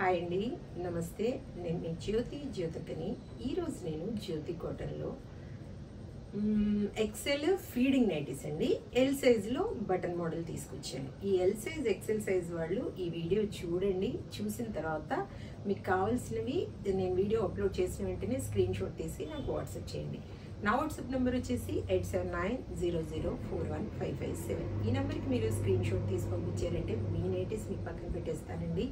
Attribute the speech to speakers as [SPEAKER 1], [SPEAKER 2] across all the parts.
[SPEAKER 1] Hi అండి, నమస్తే. నేను మీ జ్యోతికని. ఈరోజు నేను జ్యోతి కాటన్లో ఎక్సెల్ ఫీడింగ్ నైటీస్ అండి, ఎల్ సైజులో బటన్ మోడల్ తీసుకొచ్చాను. ఈ ఎల్ సైజ్ ఎక్సెల్ సైజ్ వాళ్ళు ఈ వీడియో చూడండి. చూసిన తర్వాత మీకు కావాల్సినవి నేను వీడియో అప్లోడ్ చేసిన వెంటనే స్క్రీన్ షాట్ తీసి నాకు వాట్సాప్ చేయండి. నా వాట్సాప్ నెంబర్ వచ్చేసి 8790041557. ఈ నెంబర్కి మీరు స్క్రీన్ షాట్ తీసి పంపించారంటే మీ నైటీస్ మీకు పక్కన పెట్టేస్తానండి.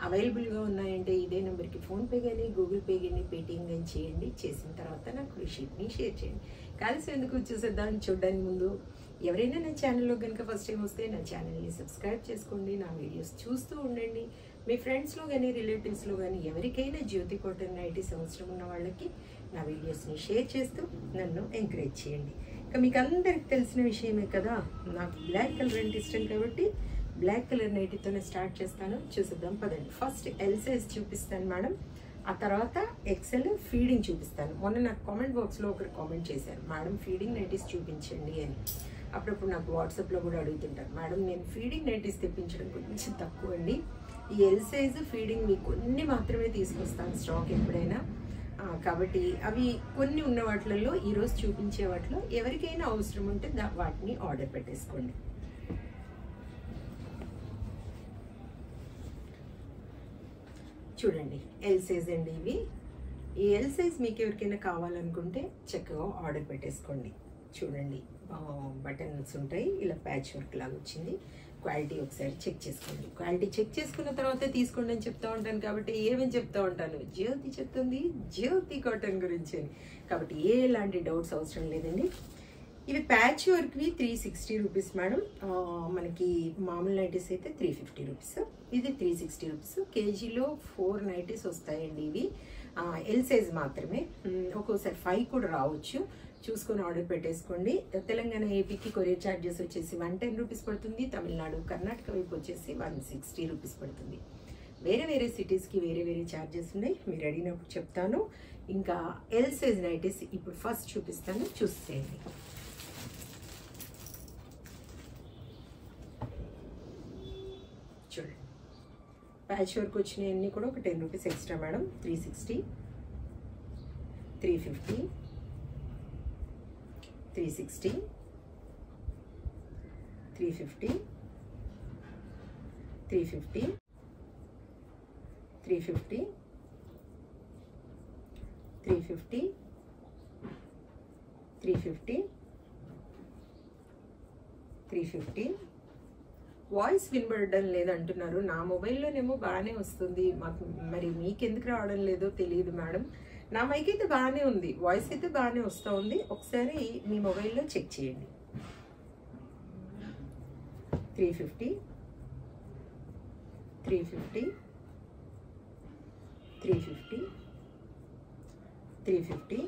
[SPEAKER 1] అవైలబుల్గా ఉన్నాయంటే ఇదే నెంబర్కి ఫోన్పే కానీ గూగుల్ పే కానీ పేటిఎం కానీ చేయండి. చేసిన తర్వాత నాకు రిసీప్ట్ని షేర్ చేయండి. కలిసి ఎందుకు చూసేద్దాం. చూడడానికి ముందు ఎవరైనా నా ఛానల్లో కనుక ఫస్ట్ టైం వస్తే నా ఛానల్ని సబ్స్క్రైబ్ చేసుకోండి. నా వీడియోస్ చూస్తూ ఉండండి. మీ ఫ్రెండ్స్లో కానీ రిలేటివ్స్లో కానీ ఎవరికైనా జ్యోతి కాటన్ నైటీస్ అవసరం ఉన్న వాళ్ళకి నా వీడియోస్ని షేర్ చేస్తూ నన్ను ఎంకరేజ్ చేయండి. ఇక మీకు అందరికి తెలిసిన విషయమే కదా, నాకు బ్లాక్ కలర్ అంటే ఇష్టం కాబట్టి బ్లాక్ కలర్ నైటీతోనే స్టార్ట్ చేస్తాను. చూసిద్దాం పదండి. ఫస్ట్ ఎల్ సైజ్ చూపిస్తాను మేడం, ఆ తర్వాత ఎక్సెల్ ఫీడింగ్ చూపిస్తాను. మొన్న నాకు కామెంట్ బాక్స్లో ఒకరు కామెంట్ చేశారు, మేడం ఫీడింగ్ నైటీస్ చూపించండి అని. అప్పుడప్పుడు నాకు వాట్సాప్లో కూడా అడుగుతుంటారు. మేడం నేను ఫీడింగ్ నైటీస్ తెప్పించడం కొంచెం తక్కువ అండి. ఈ ఎల్ సైజు ఫీడింగ్ మీకు కొన్ని మాత్రమే తీసుకొస్తాను స్టాక్ ఎప్పుడైనా. కాబట్టి అవి కొన్ని ఉన్న వాటిలలో ఈరోజు చూపించే వాటిలో ఎవరికైనా అవసరం ఉంటే వాటిని ఆర్డర్ పెట్టేసుకోండి. చూడండి ఎల్ సైజ్ అండి ఇవి. ఈ ఎల్ సైజ్ మీకు ఎవరికైనా కావాలనుకుంటే చక్కగా ఆర్డర్ పెట్టేసుకోండి. చూడండి బటన్స్ ఉంటాయి, ఇలా ప్యాచ్ వర్క్ లాగా వచ్చింది. క్వాలిటీ ఒకసారి చెక్ చేసుకోండి. క్వాలిటీ చెక్ చేసుకున్న తర్వాత తీసుకోండి అని చెప్తా ఉంటాను. కాబట్టి ఏమని చెప్తా ఉంటాను, జ్యోతి చెప్తుంది జ్యోతి కాటన్ గురించి అని. కాబట్టి ఎలాంటి డౌట్స్ అవసరం లేదండి. ఇవి ప్యాచ్ వర్క్వి 360 రూపీస్ మేడం. మనకి మామూలు నైటీస్ అయితే 350 రూపీస్. ఇది 360 రూపీస్. కేజీలో 4 నైటీస్ వస్తాయండి. ఇవి ఎల్ సైజ్ మాత్రమే, ఒక్కోసారి 5 కూడా రావచ్చు. చూసుకొని ఆర్డర్ పెట్టేసుకోండి. తెలంగాణ ఏపీకి కొరియర్ ఛార్జెస్ వచ్చేసి 110 రూపీస్ పడుతుంది. తమిళనాడు కర్ణాటక వైపు వచ్చేసి 160 రూపీస్ పడుతుంది. వేరే వేరే సిటీస్కి వేరే వేరే ఛార్జెస్ ఉన్నాయి, మీరు అడిగినప్పుడు చెప్తాను. ఇంకా ఎల్ సైజ్ నైటీస్ ఇప్పుడు ఫస్ట్ చూపిస్తాను, చూసేయండి. చూడండి ప్యాచ్ వర్క్ వచ్చినాయన్నీ కూడా ఒక 10 రూపీస్ ఎక్స్ట్రా మేడం. 360, 350, 360, 350, 350, 350, 350, 350, 350. వాయిస్ వినబడడం లేదంటున్నారు. నా మొబైల్లోనేమో బాగానే వస్తుంది, మాకు మరి మీకెందుకు రావడం లేదో తెలియదు మేడం. నా మైక్ అయితే బాగానే ఉంది, వాయిస్ అయితే బాగానే వస్తూ ఉంది. ఒకసారి మీ మొబైల్లో చెక్ చేయండి. 350, 350, 350, 350,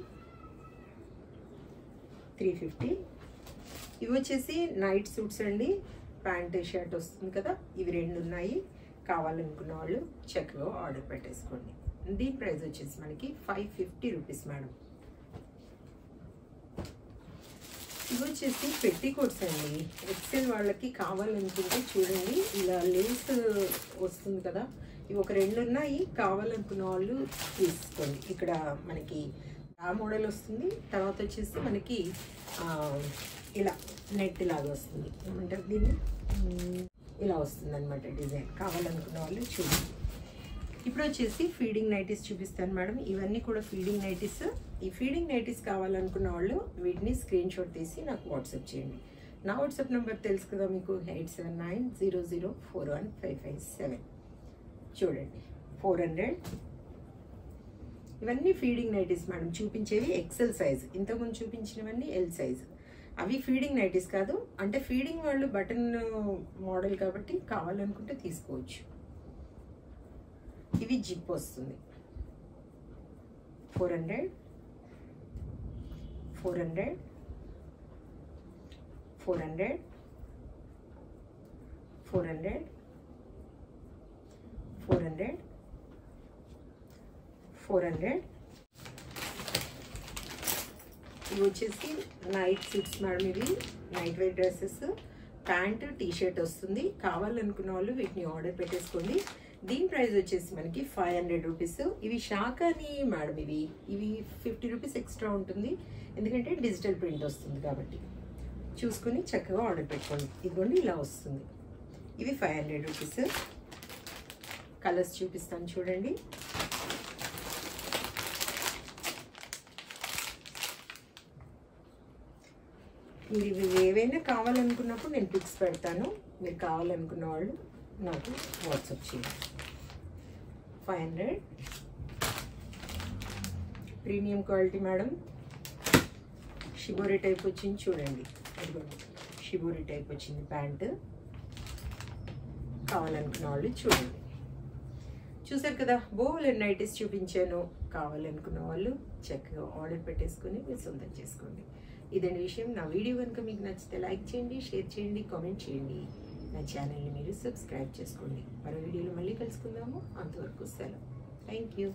[SPEAKER 1] 350. ఇవి వచ్చేసి నైట్ సూట్స్ అండి. ప్యాంట్ షర్ట్ వస్తుంది కదా, ఇవి 2 ఉన్నాయి. కావాలనుకున్న వాళ్ళు చక్కగా ఆర్డర్ పెట్టేసుకోండి. దీని ప్రైస్ వచ్చేసి మనకి 550 రూపీస్ మేడం. ఇవి వచ్చేసి పెట్టికోట్స్ అండి. ఎక్సెల్ వాళ్ళకి కావాలనుకుంటే చూడండి, ఇలా లేస్ వస్తుంది కదా, ఇవి ఒక 2 ఉన్నాయి. కావాలనుకున్న వాళ్ళు తీసుకోండి. ఇక్కడ మనకి ఆ మోడల్ వస్తుంది. తర్వాత వచ్చేసి మనకి ఇలా నెట్ లాగా వస్తుంది, ఏమంటారు దీన్ని, ఇలా వస్తుంది అనమాట డిజైన్. కావాలనుకున్న వాళ్ళు చూడండి. ఇప్పుడు వచ్చేసి ఫీడింగ్ నైటీస్ చూపిస్తాను మేడం. ఇవన్నీ కూడా ఫీడింగ్ నైటీస్. ఈ ఫీడింగ్ నైటీస్ కావాలనుకున్న వాళ్ళు వీటిని స్క్రీన్ షాట్ తీసి నాకు వాట్సాప్ చేయండి. నా వాట్సాప్ నెంబర్ తెలుసు కదా మీకు, 8790041557. చూడండి 400. ఇవన్నీ ఫీడింగ్ నైటీస్ మేడం. చూపించేవి ఎక్సెల్ సైజ్, ఇంతకుముందు చూపించినవన్నీ ఎల్ సైజ్. అవి ఫీడింగ్ నైటీస్ కాదు, అంటే ఫీడింగ్ వాళ్ళు బటన్ మోడల్ కాబట్టి కావాలనుకుంటే తీసుకోవచ్చు. ఇవి జిప్ వస్తుంది. 400, 400, 400, 400, 400, 400. ఇవి వచ్చేసి నైట్ సూట్స్ మేడం. ఇవి night wear dresses. Pant T shirt వస్తుంది. కావాలనుకున్న వాళ్ళు వీటిని ఆర్డర్ పెట్టేసుకోండి. దీని ప్రైస్ వచ్చేసి మనకి 500 రూపీస్. ఇవి షాకాని మేడం, ఇవి 50 రూపీస్ ఎక్స్ట్రా ఉంటుంది, ఎందుకంటే డిజిటల్ ప్రింట్ వస్తుంది కాబట్టి. చూసుకుని చక్కగా ఆర్డర్ పెట్టుకోండి. ఇదిగోండి ఇలా వస్తుంది. ఇవి 500 రూపీస్. కలర్స్ చూపిస్తాను చూడండి. మీరు ఇవి ఏవైనా కావాలనుకున్నప్పుడు నేను పిక్స్ పెడతాను. మీరు కావాలనుకున్న వాళ్ళు నాకు వాట్సాప్ చేయండి. 500 premium quality madam. Shibori type వచ్చింది చూడండి. షిబోరి టైప్ వచ్చింది ప్యాంటు. కావాలనుకున్న వాళ్ళు చూడండి. చూసారు కదా, బోలెడ్ నైటీస్ చూపించాను. కావాలనుకున్న వాళ్ళు చక్కగా ఆర్డర్ పెట్టేసుకుని మీరు సొంతం చేసుకోండి. ఇదండి విషయం. నా వీడియో కనుక మీకు నచ్చితే లైక్ చేయండి, షేర్ చేయండి, కామెంట్ చేయండి. నా ఛానల్ని మీరు సబ్స్క్రైబ్ చేసుకోండి. మరో వీడియోలో మళ్ళీ కలుసుకుందాము. అంతవరకు సెలవు. Thank you.